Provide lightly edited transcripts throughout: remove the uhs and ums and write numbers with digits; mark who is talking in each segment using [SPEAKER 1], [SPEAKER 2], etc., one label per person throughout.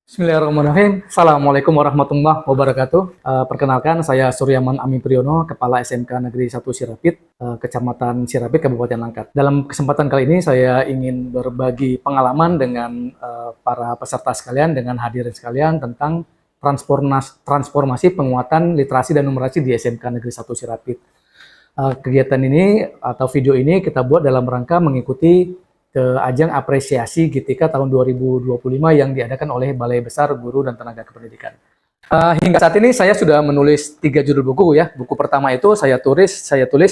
[SPEAKER 1] Bismillahirrahmanirrahim. Assalamualaikum warahmatullahi wabarakatuh. Perkenalkan, saya Suryaman Amin Priyono, Kepala SMK Negeri 1 Sirapit, Kecamatan Sirapit, Kabupaten Langkat. Dalam kesempatan kali ini, saya ingin berbagi pengalaman dengan para peserta sekalian, dengan hadirin sekalian tentang transformasi penguatan literasi dan numerasi di SMK Negeri 1 Sirapit. Kegiatan ini atau video ini kita buat dalam rangka mengikuti ke ajang apresiasi GTK tahun 2025 yang diadakan oleh Balai Besar Guru dan Tenaga Kependidikan. Hingga saat ini saya sudah menulis 3 judul buku ya. Buku pertama itu saya tulis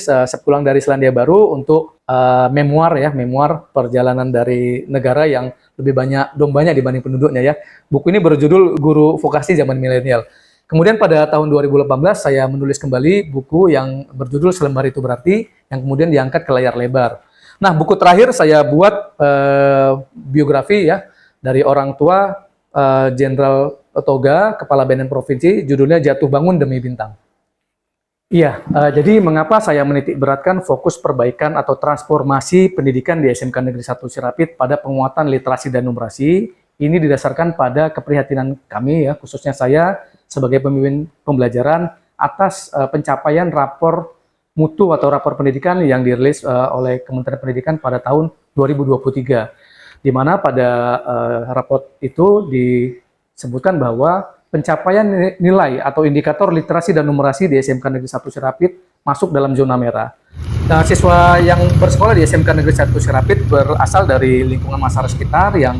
[SPEAKER 1] sepulang dari Selandia Baru untuk memoir perjalanan dari negara yang lebih banyak dombanya dibanding penduduknya ya. Buku ini berjudul Guru Vokasi Zaman Milenial. Kemudian pada tahun 2018 saya menulis kembali buku yang berjudul Selembar Itu Berarti, yang kemudian diangkat ke layar lebar. Nah, buku terakhir saya buat biografi ya dari orang tua Jenderal Toga, Kepala BNN Provinsi, judulnya Jatuh Bangun Demi Bintang. Iya, jadi mengapa saya menitik beratkan fokus perbaikan atau transformasi pendidikan di SMK Negeri 1 Sirapit pada penguatan literasi dan numerasi? Ini didasarkan pada keprihatinan kami ya, khususnya saya sebagai pemimpin pembelajaran atas pencapaian rapor mutu atau rapor pendidikan yang dirilis oleh Kementerian Pendidikan pada tahun 2023, di mana pada rapor itu disebutkan bahwa pencapaian nilai atau indikator literasi dan numerasi di SMK Negeri 1 Sirapit masuk dalam zona merah. Nah, siswa yang bersekolah di SMK Negeri 1 Sirapit berasal dari lingkungan masyarakat sekitar yang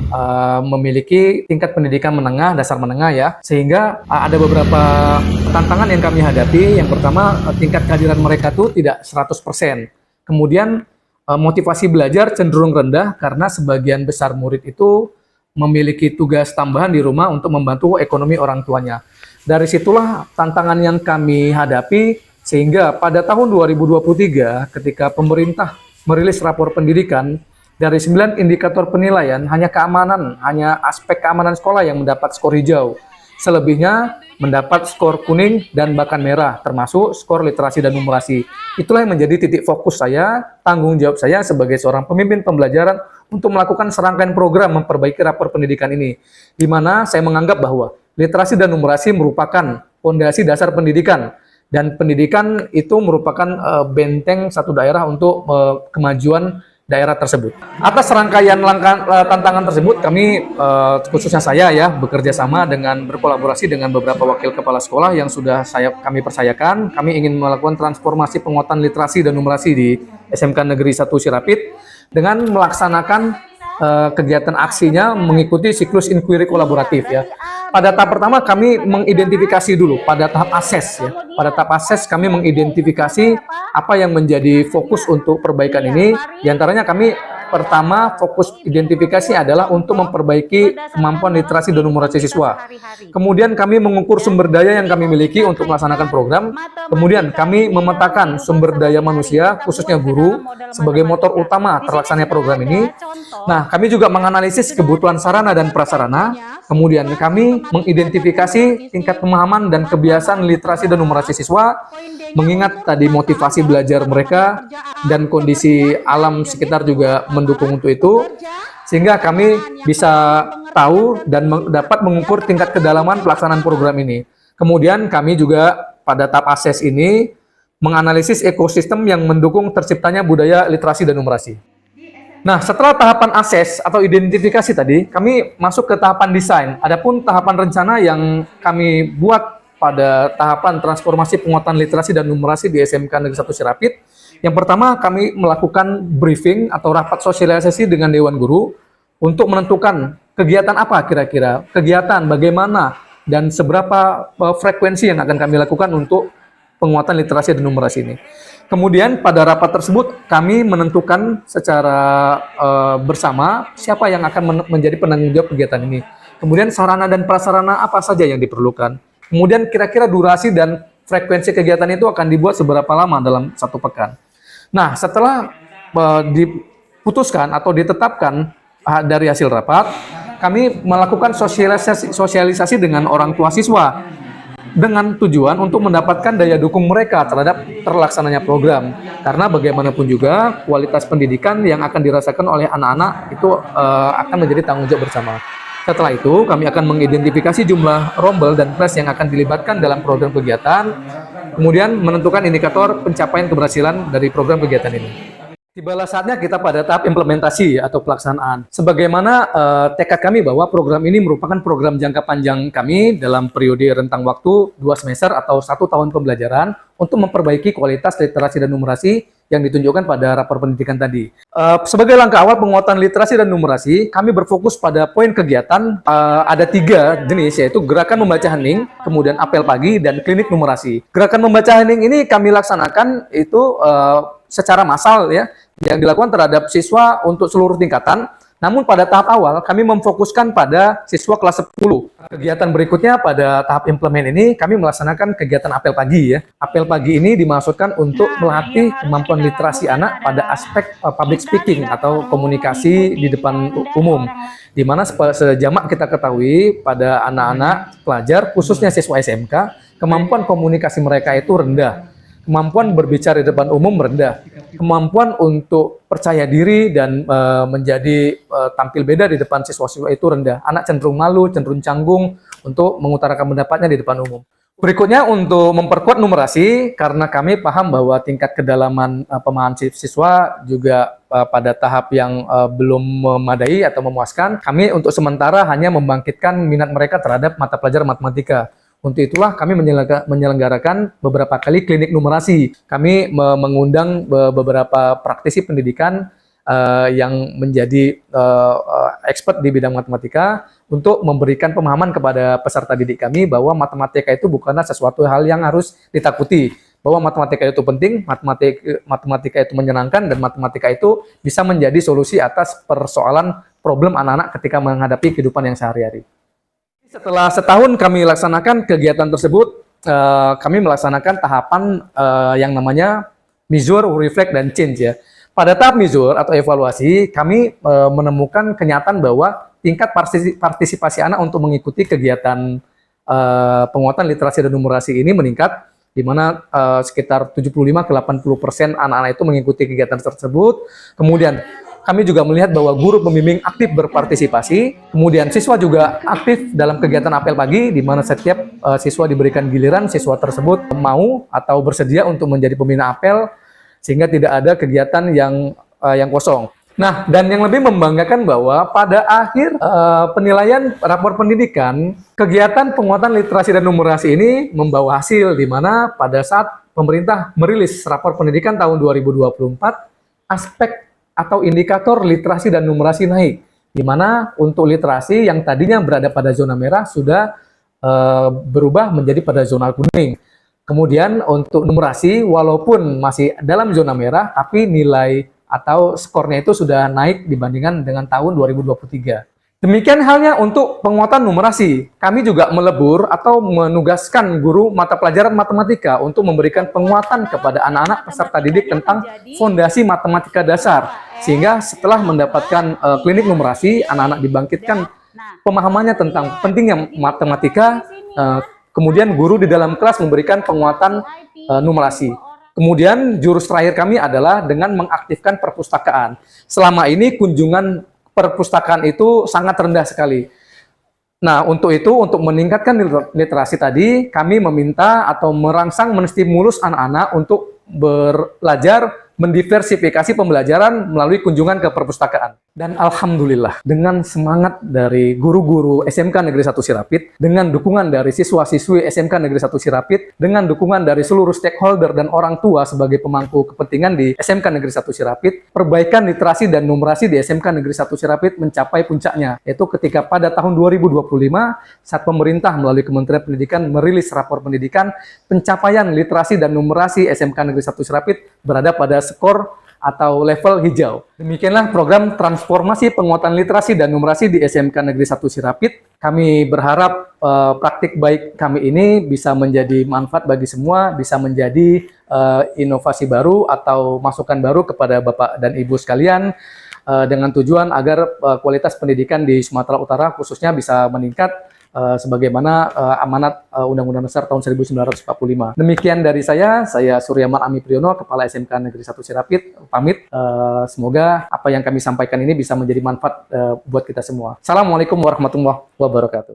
[SPEAKER 1] memiliki tingkat pendidikan menengah, dasar menengah ya, sehingga ada beberapa tantangan yang kami hadapi. Yang pertama, tingkat kehadiran mereka tuh tidak 100%. Kemudian motivasi belajar cenderung rendah karena sebagian besar murid itu memiliki tugas tambahan di rumah untuk membantu ekonomi orang tuanya. Dari situlah tantangan yang kami hadapi, sehingga pada tahun 2023 ketika pemerintah merilis rapor pendidikan, dari 9 indikator penilaian hanya aspek keamanan sekolah yang mendapat skor hijau. Selebihnya mendapat skor kuning dan bahkan merah, termasuk skor literasi dan numerasi. Itulah yang menjadi titik fokus saya, tanggung jawab saya sebagai seorang pemimpin pembelajaran untuk melakukan serangkaian program memperbaiki rapor pendidikan ini, di mana saya menganggap bahwa literasi dan numerasi merupakan fondasi dasar pendidikan, dan pendidikan itu merupakan benteng satu daerah untuk kemajuan daerah tersebut. Atas rangkaian tantangan tersebut, kami khususnya saya ya bekerja sama dengan berkolaborasi dengan beberapa wakil kepala sekolah yang sudah kami percayakan. Kami ingin melakukan transformasi penguatan literasi dan numerasi di SMK Negeri 1 Sirapit dengan melaksanakan kegiatan aksinya mengikuti siklus inquiry kolaboratif ya. Pada tahap pertama kami mengidentifikasi dulu pada tahap ases ya. Pada tahap ases kami mengidentifikasi apa yang menjadi fokus untuk perbaikan ini. Di antaranya kami pertama fokus identifikasi adalah untuk memperbaiki kemampuan literasi dan numerasi siswa. Kemudian kami mengukur sumber daya yang kami miliki untuk melaksanakan program. Kemudian kami memetakan sumber daya manusia, khususnya guru, sebagai motor utama terlaksananya program ini. Nah, kami juga menganalisis kebutuhan sarana dan prasarana. Kemudian kami mengidentifikasi tingkat pemahaman dan kebiasaan literasi dan numerasi siswa, mengingat tadi motivasi belajar mereka dan kondisi alam sekitar juga mendukung untuk itu, sehingga kami bisa tahu dan dapat mengukur tingkat kedalaman pelaksanaan program ini. Kemudian kami juga pada tahap ases ini menganalisis ekosistem yang mendukung terciptanya budaya literasi dan numerasi. Nah, setelah tahapan ases atau identifikasi tadi, kami masuk ke tahapan desain. Adapun tahapan rencana yang kami buat pada tahapan transformasi penguatan literasi dan numerasi di SMK Negeri 1 Sirapit, yang pertama kami melakukan briefing atau rapat sosialisasi dengan Dewan Guru untuk menentukan kegiatan apa kira-kira, kegiatan bagaimana, dan seberapa frekuensi yang akan kami lakukan untuk penguatan literasi dan numerasi ini. Kemudian pada rapat tersebut kami menentukan secara bersama siapa yang akan menjadi penanggung jawab kegiatan ini. Kemudian sarana dan prasarana apa saja yang diperlukan. Kemudian kira-kira durasi dan frekuensi kegiatan itu akan dibuat seberapa lama dalam 1 pekan. Nah, setelah diputuskan atau ditetapkan dari hasil rapat, kami melakukan sosialisasi dengan orang tua siswa, dengan tujuan untuk mendapatkan daya dukung mereka terhadap terlaksananya program. Karena bagaimanapun juga kualitas pendidikan yang akan dirasakan oleh anak-anak itu akan menjadi tanggung jawab bersama. Setelah itu, kami akan mengidentifikasi jumlah rombel dan kelas yang akan dilibatkan dalam program kegiatan, kemudian menentukan indikator pencapaian keberhasilan dari program kegiatan ini. Tibalah saatnya kita pada tahap implementasi atau pelaksanaan. Sebagaimana tekad kami bahwa program ini merupakan program jangka panjang kami dalam periode rentang waktu 2 semester atau 1 tahun pembelajaran untuk memperbaiki kualitas literasi dan numerasi yang ditunjukkan pada rapor pendidikan tadi. Sebagai langkah awal penguatan literasi dan numerasi, kami berfokus pada poin kegiatan ada 3 jenis, yaitu gerakan membaca hening, kemudian apel pagi, dan klinik numerasi. Gerakan membaca hening ini kami laksanakan itu secara massal ya, yang dilakukan terhadap siswa untuk seluruh tingkatan. Namun pada tahap awal kami memfokuskan pada siswa kelas 10. Kegiatan berikutnya pada tahap implement ini kami melaksanakan kegiatan apel pagi ya. Apel pagi ini dimaksudkan untuk melatih kemampuan literasi anak pada aspek public speaking atau komunikasi di depan umum. Di mana sejamak kita ketahui pada anak-anak pelajar khususnya siswa SMK, kemampuan komunikasi mereka itu rendah. Kemampuan berbicara di depan umum rendah, kemampuan untuk percaya diri dan menjadi tampil beda di depan siswa-siswa itu rendah. Anak cenderung malu, cenderung canggung untuk mengutarakan pendapatnya di depan umum. Berikutnya untuk memperkuat numerasi, karena kami paham bahwa tingkat kedalaman pemahaman siswa juga pada tahap yang belum memadai atau memuaskan, kami untuk sementara hanya membangkitkan minat mereka terhadap mata pelajaran matematika. Untuk itulah kami menyelenggarakan beberapa kali klinik numerasi. Kami mengundang beberapa praktisi pendidikan yang menjadi expert di bidang matematika untuk memberikan pemahaman kepada peserta didik kami bahwa matematika itu bukanlah sesuatu hal yang harus ditakuti. Bahwa matematika itu penting, matematika itu menyenangkan, dan matematika itu bisa menjadi solusi atas persoalan problem anak-anak ketika menghadapi kehidupan yang sehari-hari. Setelah setahun kami laksanakan kegiatan tersebut, kami melaksanakan tahapan yang namanya measure, reflect, dan change ya. Pada tahap measure atau evaluasi, kami menemukan kenyataan bahwa tingkat partisipasi anak untuk mengikuti kegiatan penguatan literasi dan numerasi ini meningkat, di mana sekitar 75–80% anak-anak itu mengikuti kegiatan tersebut. Kemudian kami juga melihat bahwa guru pembimbing aktif berpartisipasi, kemudian siswa juga aktif dalam kegiatan apel pagi, di mana setiap siswa diberikan giliran, siswa tersebut mau atau bersedia untuk menjadi pembina apel, sehingga tidak ada kegiatan yang kosong. Nah, dan yang lebih membanggakan bahwa pada akhir penilaian rapor pendidikan, kegiatan penguatan literasi dan numerasi ini membawa hasil, di mana pada saat pemerintah merilis rapor pendidikan tahun 2024, aspek atau indikator literasi dan numerasi naik, di mana untuk literasi yang tadinya berada pada zona merah sudah berubah menjadi pada zona kuning. Kemudian untuk numerasi walaupun masih dalam zona merah, tapi nilai atau skornya itu sudah naik dibandingkan dengan tahun 2023. Demikian halnya untuk penguatan numerasi. Kami juga melebur atau menugaskan guru mata pelajaran matematika untuk memberikan penguatan kepada anak-anak peserta didik tentang fondasi matematika dasar. Sehingga setelah mendapatkan klinik numerasi, anak-anak dibangkitkan pemahamannya tentang pentingnya matematika. Kemudian guru di dalam kelas memberikan penguatan numerasi. Kemudian jurus terakhir kami adalah dengan mengaktifkan perpustakaan. Selama ini kunjungan perpustakaan itu sangat rendah sekali. Nah, untuk itu, untuk meningkatkan literasi tadi, kami meminta atau merangsang menstimulus anak-anak untuk belajar mendiversifikasi pembelajaran melalui kunjungan ke perpustakaan. Dan alhamdulillah, dengan semangat dari guru-guru SMK Negeri 1 Sirapit, dengan dukungan dari siswa-siswi SMK Negeri 1 Sirapit, dengan dukungan dari seluruh stakeholder dan orang tua sebagai pemangku kepentingan di SMK Negeri 1 Sirapit, perbaikan literasi dan numerasi di SMK Negeri 1 Sirapit mencapai puncaknya, yaitu ketika pada tahun 2025, saat pemerintah melalui Kementerian Pendidikan merilis rapor pendidikan, pencapaian literasi dan numerasi SMK Negeri 1 Sirapit berada pada skor atau level hijau. Demikianlah program transformasi penguatan literasi dan numerasi di SMK Negeri 1 Sirapit. Kami berharap praktik baik kami ini bisa menjadi manfaat bagi semua, bisa menjadi inovasi baru atau masukan baru kepada Bapak dan Ibu sekalian, dengan tujuan agar kualitas pendidikan di Sumatera Utara khususnya bisa meningkat, sebagaimana amanat Undang-Undang Dasar tahun 1945. Demikian dari saya Suryaman Ami Priyono, Kepala SMK Negeri 1 Sirapit, pamit. Semoga apa yang kami sampaikan ini bisa menjadi manfaat buat kita semua. Assalamualaikum warahmatullahi wabarakatuh.